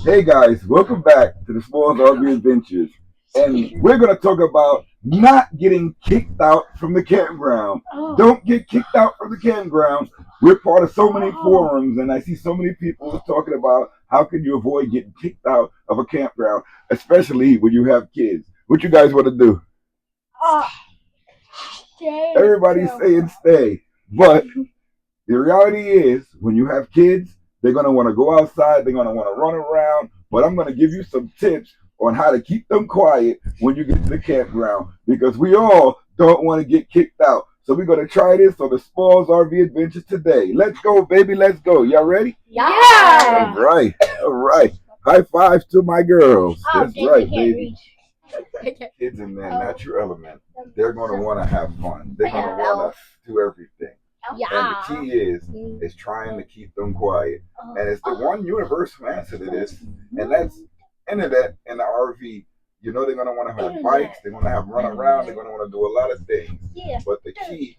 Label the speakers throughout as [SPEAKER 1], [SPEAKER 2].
[SPEAKER 1] Hey guys, welcome back to the SmallsRV Adventures. And we're going to talk about not getting kicked out from the campground. Don't get kicked out from the campground. We're part of so many forums, and I see so many people talking about how can you avoid getting kicked out of a campground, especially when you have kids. What you guys want to do? Everybody's saying stay. But the reality is, when you have kids, they're going to want to go outside. They're going to want to run around. But I'm going to give you some tips on how to keep them quiet when you get to the campground, because we all don't want to get kicked out. So we're going to try this on the SmallsRV Adventures today. Let's go, baby. Let's go. Y'all ready?
[SPEAKER 2] Yeah.
[SPEAKER 1] All right. All right. High fives to my girls. That's right, baby. Kids in their natural element. They're going to want to have fun. They're going to want to do everything. And the key is trying to keep them quiet. And it's the one universal answer to this, and that's internet and the RV. You know, they're going to want to have bikes, they're going to have run around, they're going to want to do a lot of things. But the key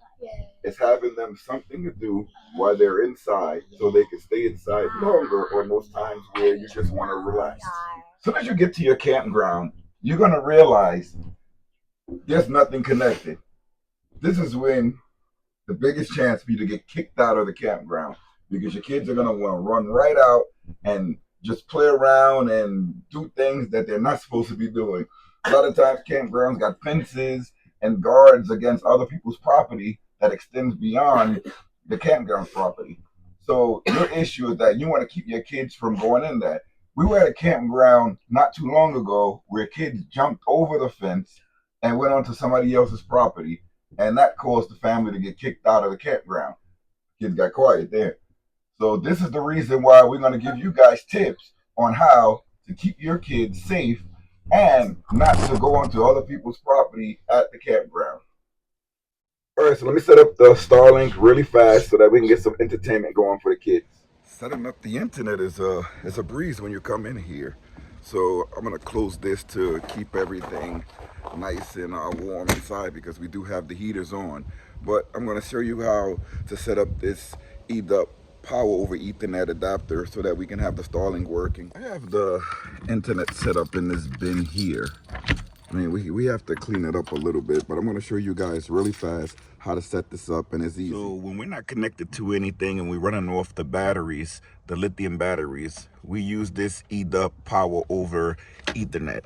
[SPEAKER 1] is having them something to do while they're inside, so they can stay inside longer, or most times where you just want to relax. As soon as you get to your campground, you're going to realize there's nothing connected. This is when the biggest chance for you to get kicked out of the campground, because your kids are going to want to run right out and just play around and do things that they're not supposed to be doing. A lot of times campgrounds got fences and guards against other people's property that extends beyond the campground property. So your issue is that you want to keep your kids from going in that. We were at a campground not too long ago where kids jumped over the fence and went onto somebody else's property, and that caused the family to get kicked out of the campground. Kids got quiet there. So this is the reason why we're going to give you guys tips on how to keep your kids safe and not to go onto other people's property at the campground. All right, so let me set up the Starlink really fast so that we can get some entertainment going for the kids. Setting up the internet is a breeze when you come in here. So I'm gonna close this to keep everything nice and warm inside, because we do have the heaters on. But I'm gonna show you how to set up this EDUP power over Ethernet adapter so that we can have the Starlink working. I have the internet set up in this bin here. I mean, we have to clean it up a little bit, but I'm going to show you guys really fast how to set this up, and it's easy. So when we're not connected to anything and we're running off the batteries, the lithium batteries, we use this EDUP power over Ethernet.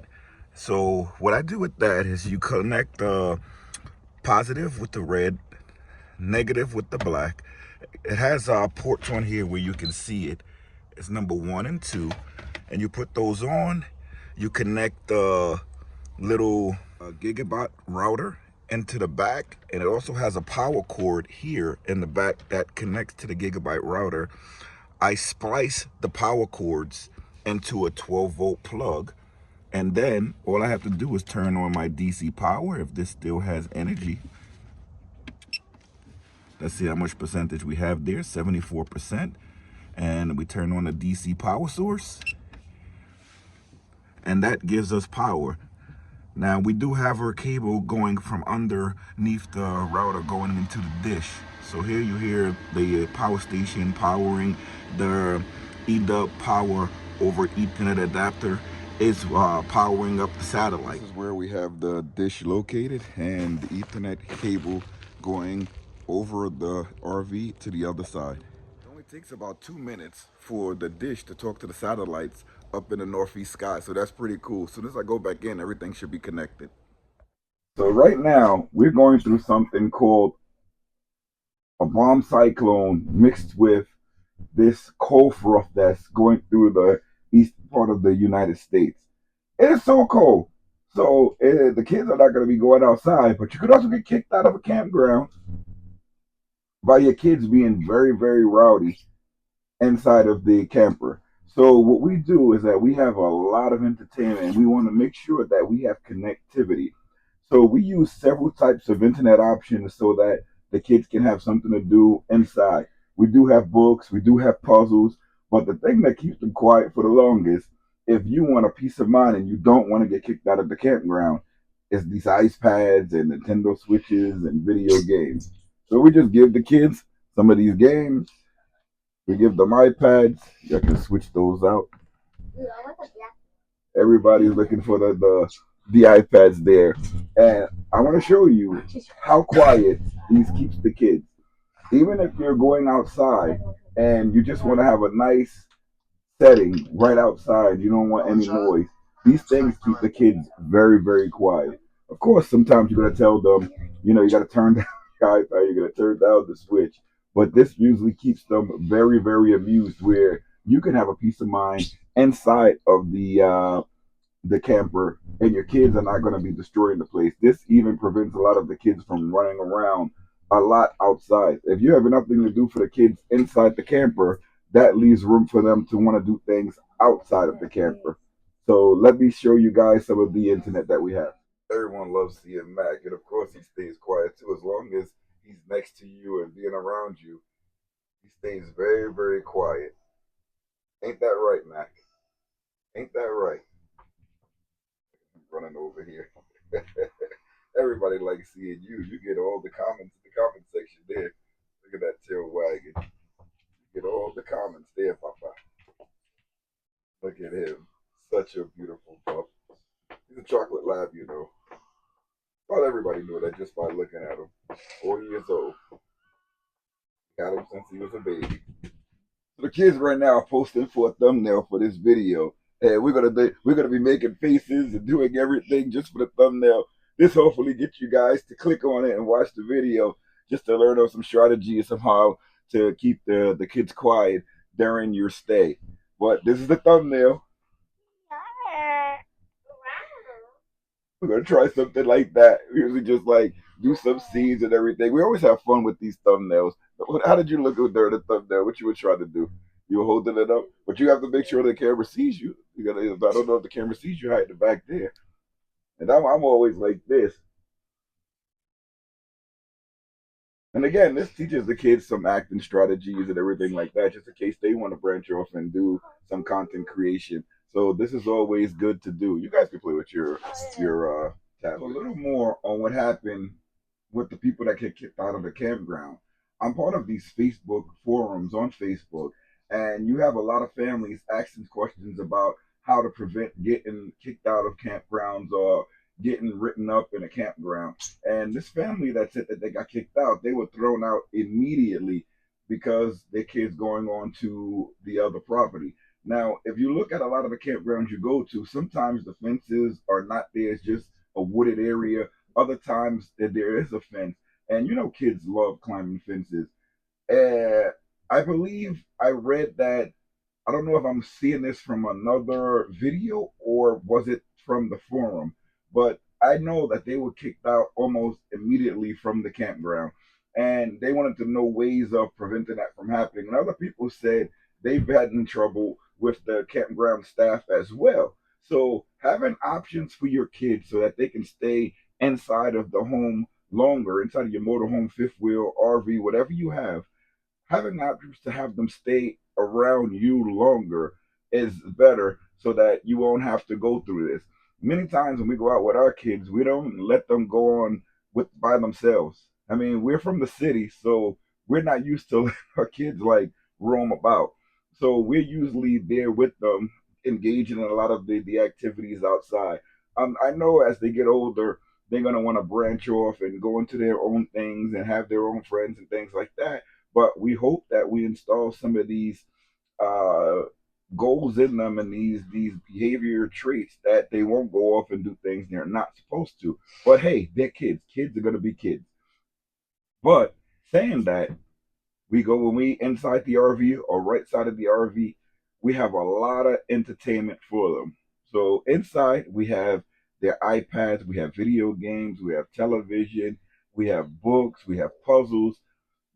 [SPEAKER 1] So what I do with that is you connect the positive with the red, negative with the black. It has ports on here where you can see it. It's number 1 and 2, and you put those on. You connect the little gigabyte router into the back, and it also has a power cord here in the back that connects to the gigabyte router. I splice the power cords into a 12-volt plug, and then all I have to do is turn on my DC power if this still has energy. Let's see how much percentage we have there, 74%. And we turn on the DC power source, and that gives us power. Now we do have our cable going from underneath the router going into the dish. So here you hear the power station powering. The EDUP power over Ethernet adapter is powering up the satellite. This is where we have the dish located and the Ethernet cable going over the RV to the other side. It only takes about 2 minutes for the dish to talk to the satellites up in the northeast sky, so that's pretty cool. As soon as I go back in, everything should be connected. So right now, we're going through something called a bomb cyclone mixed with this cold front that's going through the east part of the United States. It is so cold. So the kids are not going to be going outside, but you could also get kicked out of a campground by your kids being very, very rowdy inside of the camper. So what we do is that we have a lot of entertainment, and we want to make sure that we have connectivity. So we use several types of internet options so that the kids can have something to do inside. We do have books, we do have puzzles, but the thing that keeps them quiet for the longest, if you want a peace of mind and you don't want to get kicked out of the campground, is these ice pads and Nintendo Switches and video games. So we just give the kids some of these games. We give them iPads. You can switch those out. Everybody's looking for the iPads there, and I want to show you how quiet these keeps the kids. Even if you're going outside and you just want to have a nice setting right outside, you don't want any noise. These things keep the kids very, very quiet. Of course, sometimes you're gonna tell them, you got to turn down the iPad, you're gonna turn down the switch, but this usually keeps them very, very amused. Where you can have a peace of mind inside of the camper, and your kids are not going to be destroying the place. This even prevents a lot of the kids from running around a lot outside. If you have nothing to do for the kids inside the camper, that leaves room for them to want to do things outside of the camper. So let me show you guys some of the internet that we have. Everyone loves seeing Mac, and of course he stays quiet too. As long as he's next to you and being around you, he stays very, very quiet. Ain't that right, Mac? Ain't that right? Running over here. Everybody likes seeing you. You get all the comments in the comment section there. Look at that tail wagging. You get all the comments there, Papa. Look at him. Such a beautiful pup. He's a chocolate lab, you know. Well, everybody knew that just by looking at him. 4 years old. Got him since he was a baby. So the kids right now are posting for a thumbnail for this video. And we're gonna be making faces and doing everything just for the thumbnail. This hopefully gets you guys to click on it and watch the video just to learn on some strategy somehow to keep the kids quiet during your stay. But this is the thumbnail. We're gonna try something like that. We usually just like do some scenes and everything. We always have fun with these thumbnails. How did you look during the thumbnail? What you were trying to do? You were holding it up, but you have to make sure the camera sees you. You gotta. I don't know if the camera sees you hiding back there. And I'm always like this. And again, this teaches the kids some acting strategies and everything like that, just in case they want to branch off and do some content creation. So this is always good to do. You guys can play with your tablet. A little more on what happened with the people that get kicked out of the campground. I'm part of these Facebook forums on Facebook, and you have a lot of families asking questions about how to prevent getting kicked out of campgrounds or getting written up in a campground. And this family that said that they got kicked out, they were thrown out immediately because their kids going on to the other property. Now, if you look at a lot of the campgrounds you go to, sometimes the fences are not there. It's just a wooded area. Other times there is a fence. And kids love climbing fences. And I believe I read that, I don't know if I'm seeing this from another video or was it from the forum, but I know that they were kicked out almost immediately from the campground, and they wanted to know ways of preventing that from happening. And other people said they've had in trouble with the campground staff as well. So having options for your kids so that they can stay inside of the home longer, inside of your motorhome, fifth wheel, RV, whatever you have, having options to have them stay around you longer is better so that you won't have to go through this. Many times when we go out with our kids, we don't let them go on with by themselves. I mean, we're from the city, so we're not used to letting our kids like roam about. So we're usually there with them, engaging in a lot of the activities outside. I know as they get older, they're gonna want to branch off and go into their own things and have their own friends and things like that, but we hope that we install some of these uh, goals in them and these behavior traits that they won't go off and do things they're not supposed to. But hey, they're kids. Kids are gonna be kids. But saying that, we go when we inside the RV or right side of the RV, we have a lot of entertainment for them. So inside we have their iPads, we have video games, we have television, we have books, we have puzzles.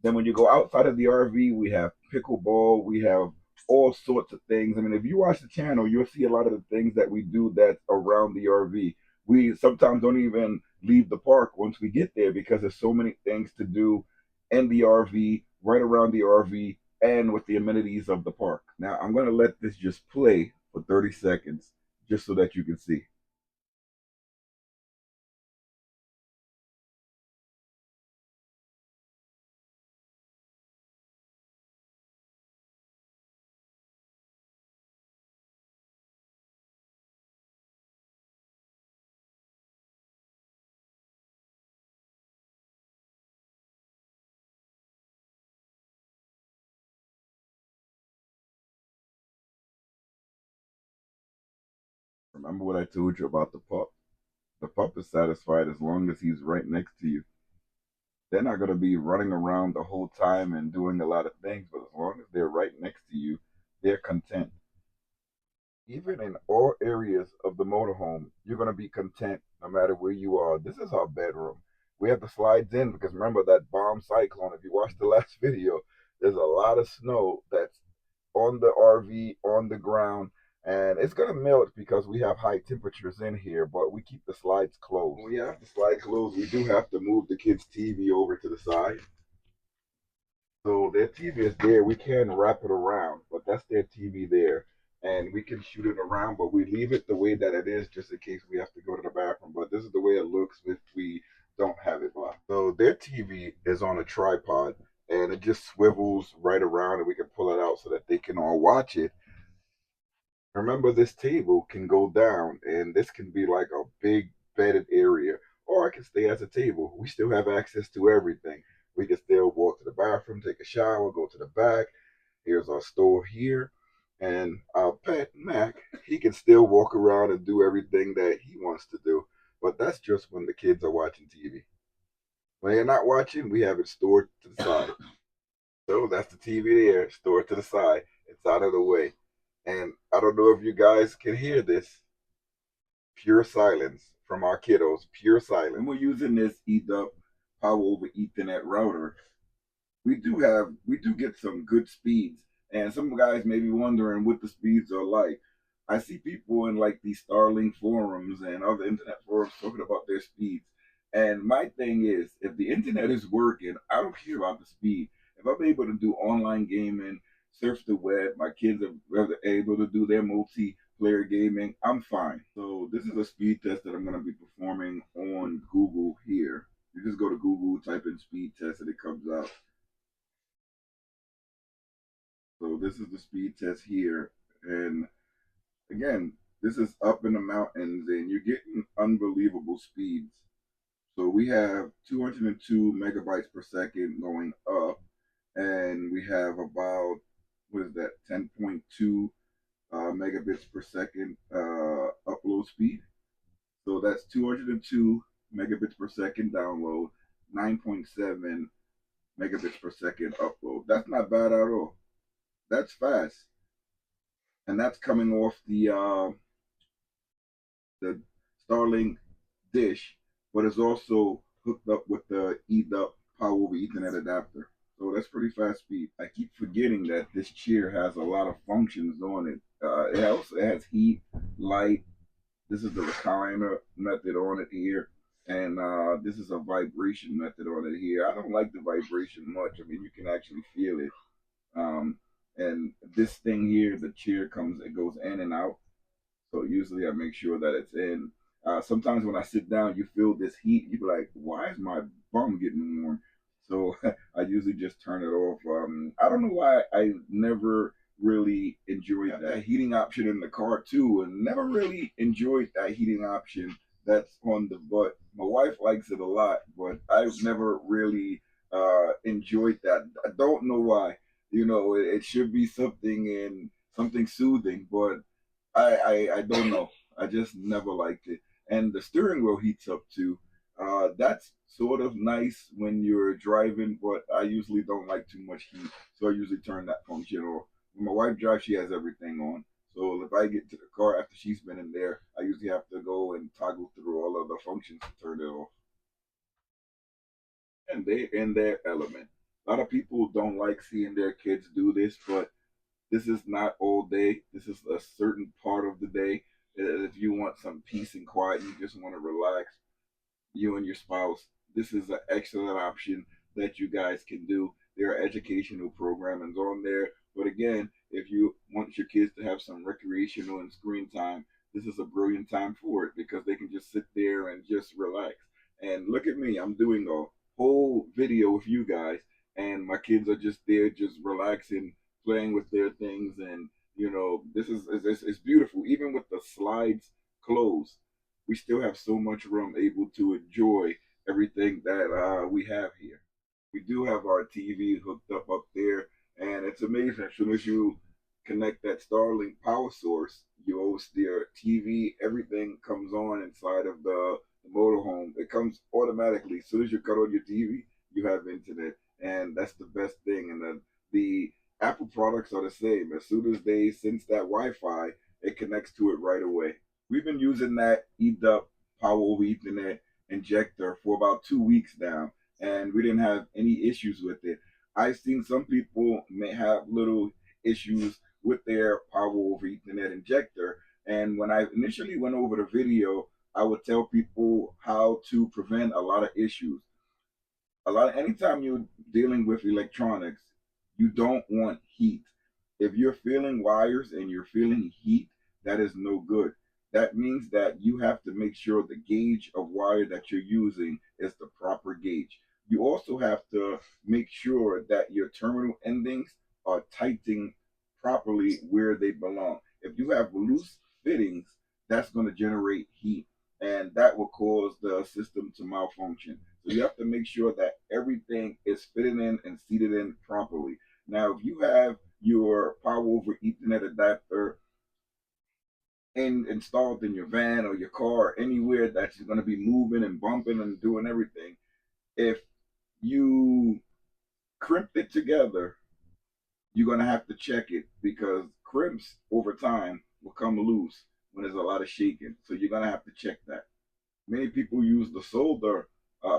[SPEAKER 1] Then when you go outside of the RV, we have pickleball, we have all sorts of things. I mean, if you watch the channel, you'll see a lot of the things that we do that's around the RV. We sometimes don't even leave the park once we get there because there's so many things to do in the RV, right around the RV, and with the amenities of the park. Now, I'm going to let this just play for 30 seconds just so that you can see. Remember what I told you about the pup? The pup is satisfied as long as he's right next to you. They're not going to be running around the whole time and doing a lot of things, but as long as they're right next to you, they're content. Even in all areas of the motorhome, you're going to be content no matter where you are. This is our bedroom. We have the slides in because remember that bomb cyclone. If you watched the last video, there's a lot of snow that's on the RV, on the ground, and it's going to melt because we have high temperatures in here, but we keep the slides closed. When we have the slide closed, we do have to move the kids' TV over to the side. So their TV is there. We can wrap it around, but that's their TV there. And we can shoot it around, but we leave it the way that it is just in case we have to go to the bathroom. But this is the way it looks if we don't have it blocked. So their TV is on a tripod and it just swivels right around and we can pull it out so that they can all watch it. Remember, this table can go down and this can be like a big bedded area, or it can stay as a table. We still have access to everything. We can still walk to the bathroom, take a shower, go to the back. Here's our stove here. And our pet, Mac, he can still walk around and do everything that he wants to do. But that's just when the kids are watching TV. When they're not watching, we have it stored to the side. So that's the TV there, stored to the side. It's out of the way. And I don't know if you guys can hear this. Pure silence from our kiddos. Pure silence. And we're using this EDUP Power over Ethernet router. We do get some good speeds. And some guys may be wondering what the speeds are like. I see people in like these Starlink forums and other internet forums talking about their speeds. And my thing is, if the internet is working, I don't care about the speed. If I'm able to do online gaming, surf the web, my kids are able to do their multiplayer gaming, I'm fine. So this is a speed test that I'm going to be performing on Google here. You just go to Google, type in speed test, and it comes out. So this is the speed test here. And again, this is up in the mountains and you're getting unbelievable speeds. So we have 202 megabytes per second going up, and we have about, what is that, 10.2 megabits per second upload speed. So that's 202 megabits per second download, 9.7 megabits per second upload. That's not bad at all. That's fast. And that's coming off the Starlink dish, but it's also hooked up with the EDUP Power over Ethernet adapter. So that's pretty fast speed. I keep forgetting that this chair has a lot of functions on it. It has heat, light. This is the recliner method on it here. And this is a vibration method on it here. I don't like the vibration much. I mean, you can actually feel it. And this thing here, the chair it goes in and out. So usually I make sure that it's in. Sometimes when I sit down, you feel this heat. You be like, why is my bum getting warm? So I usually just turn it off. I don't know why I never really enjoyed that heating option in the car too, and never really enjoyed that heating option that's on the butt. My wife likes it a lot, but I've never really enjoyed that. I don't know why. You know, it should be something soothing, but I don't know. I just never liked it. And the steering wheel heats up too. That's sort of nice when you're driving, but I usually don't like too much heat, so I usually turn that function off. When my wife drives, she has everything on. So if I get to the car after she's been in there, I usually have to go and toggle through all of the functions to turn it off. And they're in their element. A lot of people don't like seeing their kids do this, but this is not all day. This is a certain part of the day. If you want some peace and quiet, you just want to relax, you and your spouse, this is an excellent option that you guys can do. There are educational programs on there. But again, if you want your kids to have some recreational and screen time, this is a brilliant time for it because they can just sit there and just relax. And look at me, I'm doing a whole video with you guys, and my kids are just there, just relaxing, playing with their things. And, you know, this is it's beautiful. Even with the slides closed, we still have so much room able to enjoy everything that we have here. We do have our TV hooked up there, and it's amazing. As soon as you connect that Starlink power source, you radios, their TV, everything comes on inside of the motorhome. It comes automatically. As soon as you cut on your TV, you have internet, and that's the best thing. And the Apple products are the same. As soon as they sense that Wi-Fi, it connects to it right away. We've been using that EDUP Power over Ethernet injector for about 2 weeks now, and we didn't have any issues with it. I've seen some people may have little issues with their Power over Ethernet injector, and when I initially went over the video, I would tell people how to prevent a lot of issues. Anytime you're dealing with electronics, you don't want heat. If you're feeling wires and you're feeling heat, that is no good. That means that you have to make sure the gauge of wire that you're using is the proper gauge. You also have to make sure that your terminal endings are tightened properly where they belong. If you have loose fittings, that's going to generate heat, and that will cause the system to malfunction. So you have to make sure that everything is fitted in and seated in properly. Now, if you have your Power over Ethernet adapter installed in your van or your car, anywhere that's going to be moving and bumping and doing everything, if you crimp it together, you're going to have to check it, because crimps over time will come loose when there's a lot of shaking. So you're going to have to check that. Many people use the solder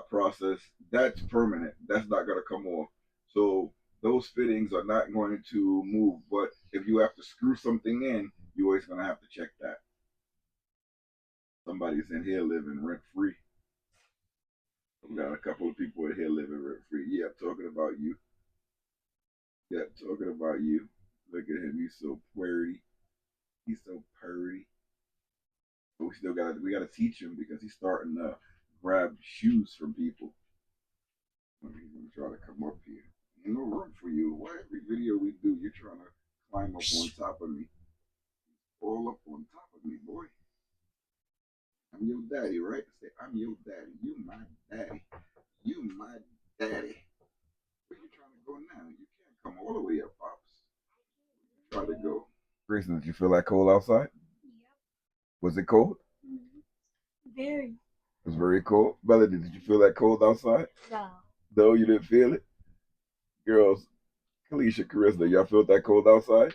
[SPEAKER 1] process. That's permanent. That's not going to come off. So those fittings are not going to move. But if you have to screw something in, you're always going to have to check that. Somebody's in here living rent free. We got a couple of people in here living rent free. Yeah, I'm talking about you. Yeah, talking about you. Look at him. He's so pretty. He's so pretty. But we gotta teach him, because he's starting to grab shoes from people. He's gonna try to come up here. Ain't no room for you. Why every video we do, you're trying to climb up on top of me? All up on top of me, boy. I'm your daddy, right? Say, I'm your daddy. You my daddy. You my daddy. Where you trying to go now? You can't come all the way up, Pops. Try to go. Grayson, did you feel that cold outside? Yep. Was it cold?
[SPEAKER 2] Very.
[SPEAKER 1] It was very cold. Bella, did you feel that cold outside?
[SPEAKER 2] No.
[SPEAKER 1] No, you didn't feel it? Girls, Kalisha, Carissa, y'all feel that cold outside?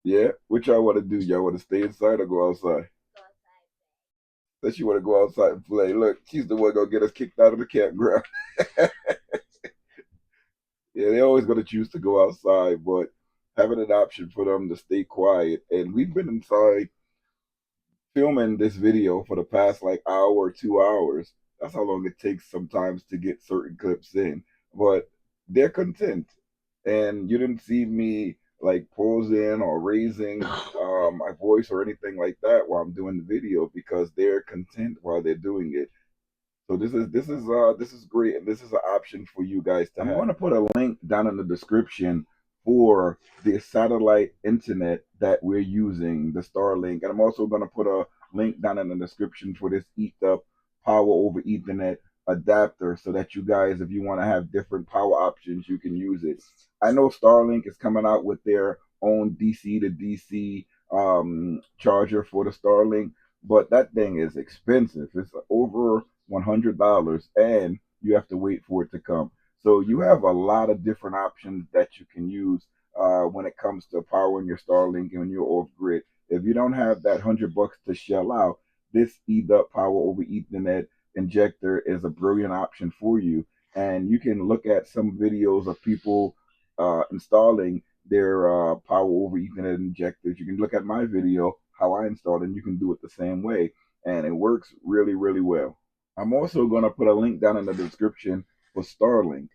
[SPEAKER 2] Yeah.
[SPEAKER 1] Yeah? What y'all want to do? Y'all want to stay inside or go outside?
[SPEAKER 2] Go outside.
[SPEAKER 1] Says she want to go outside and play. Look, she's the one going to get us kicked out of the campground. Yeah, they're always going to choose to go outside, but having an option for them to stay quiet. And we've been inside filming this video for the past like hour or 2 hours. That's how long it takes sometimes to get certain clips in. But they're content. And you didn't see me like pausing or raising my voice or anything like that while I'm doing the video, because they're content while they're doing it. So this is great, and this is an option for you guys to have. I'm going to put a link down in the description for the satellite internet that we're using, the Starlink, and I'm also going to put a link down in the description for this EDUP Power over Ethernet adapter, so that you guys, if you want to have different power options, you can use it. I know Starlink is coming out with their own DC to DC charger for the Starlink, but that thing is expensive. It's over $100, and you have to wait for it to come. So you have a lot of different options that you can use when it comes to powering your Starlink and when you're off grid. If you don't have that $100 to shell out, this EDUP Power over Ethernet injector is a brilliant option for you. And you can look at some videos of people installing their Power over Ethernet injectors. You can look at my video, how I installed it, and you can do it the same way. And it works really, really well. I'm also going to put a link down in the description for Starlink.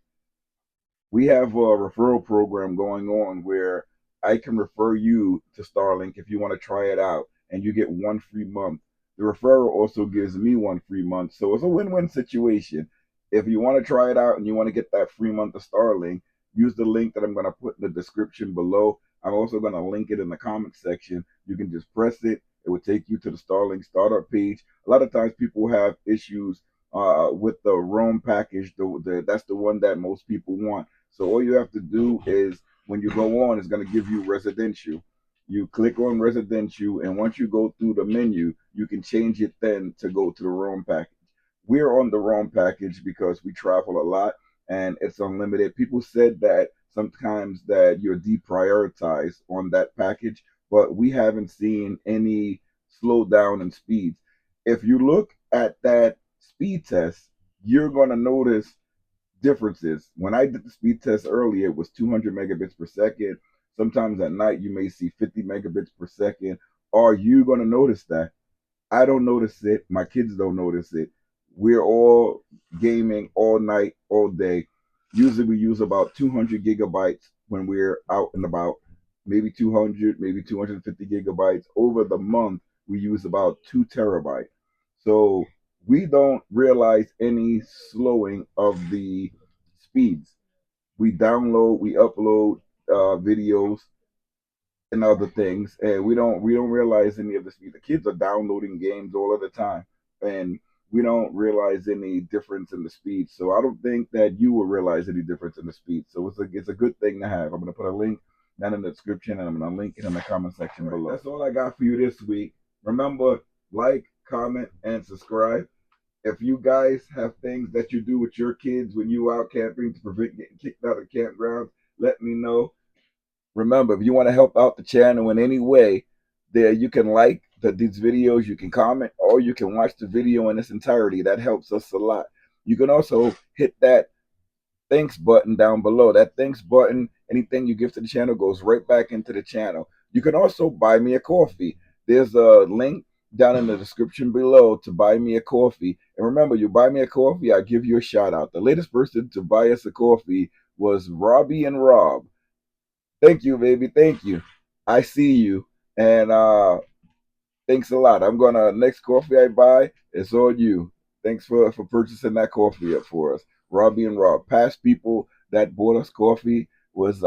[SPEAKER 1] We have a referral program going on where I can refer you to Starlink if you want to try it out, and you get 1 free month. The referral also gives me 1 free month. So it's a win-win situation. If you want to try it out and you want to get that free month of Starlink, use the link that I'm going to put in the description below. I'm also going to link it in the comment section. You can just press it. It will take you to the Starlink startup page. A lot of times people have issues with the Roam package. That's the one that most people want. So all you have to do is, when you go on, it's going to give you residential. You click on residential, and once you go through the menu, you can change it then to go to the roam package. We're on the roam package because we travel a lot and it's unlimited. People said that sometimes that you're deprioritized on that package, but we haven't seen any slowdown in speeds. If you look at that speed test, you're going to notice differences. When I did the speed test earlier, it was 200 megabits per second. Sometimes at night, you may see 50 megabits per second. Are you going to notice that? I don't notice it. My kids don't notice it. We're all gaming all night, all day. Usually we use about 200 gigabytes when we're out and about. Maybe 200, maybe 250 gigabytes. Over the month, we use about 2 terabytes. So we don't realize any slowing of the speeds. We download, we upload videos and other things, and we don't realize any of this. The kids are downloading games all of the time, and we don't realize any difference in the speed. So I don't think that you will realize any difference in the speed. So it's a good thing to have. I'm gonna put a link down in the description, and I'm gonna link it in the comment section below. That's all I got for you this week. Remember, like, comment, and subscribe. If you guys have things that you do with your kids when you out camping to prevent getting kicked out of campgrounds, let me know. Remember, if you want to help out the channel in any way, there you can like these videos, you can comment, or you can watch the video in its entirety. That helps us a lot. You can also hit that thanks button down below. That thanks button, anything you give to the channel goes right back into the channel. You can also buy me a coffee. There's a link down in the description below to buy me a coffee. And remember, you buy me a coffee, I give you a shout out. The latest person to buy us a coffee was Robbie and Rob. Thank you, baby. Thank you. I see you. And thanks a lot. I'm gonna next coffee I buy, it's on you. Thanks for purchasing that coffee up for us. Robbie and Rob. Past people that bought us coffee was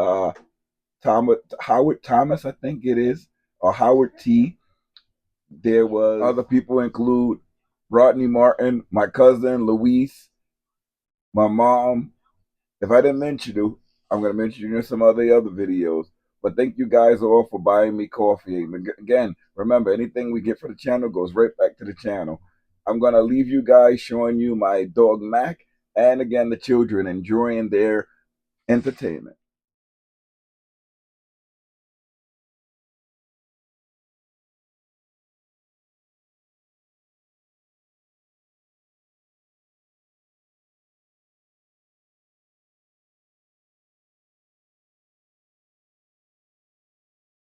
[SPEAKER 1] Howard Thomas, I think it is, or Howard T. There was other people include Rodney Martin, my cousin Luis, my mom. If I didn't mention you, I'm going to mention you in some of the other videos. But thank you guys all for buying me coffee. Again, remember, anything we get for the channel goes right back to the channel. I'm going to leave you guys showing you my dog Mac and again the children enjoying their entertainment.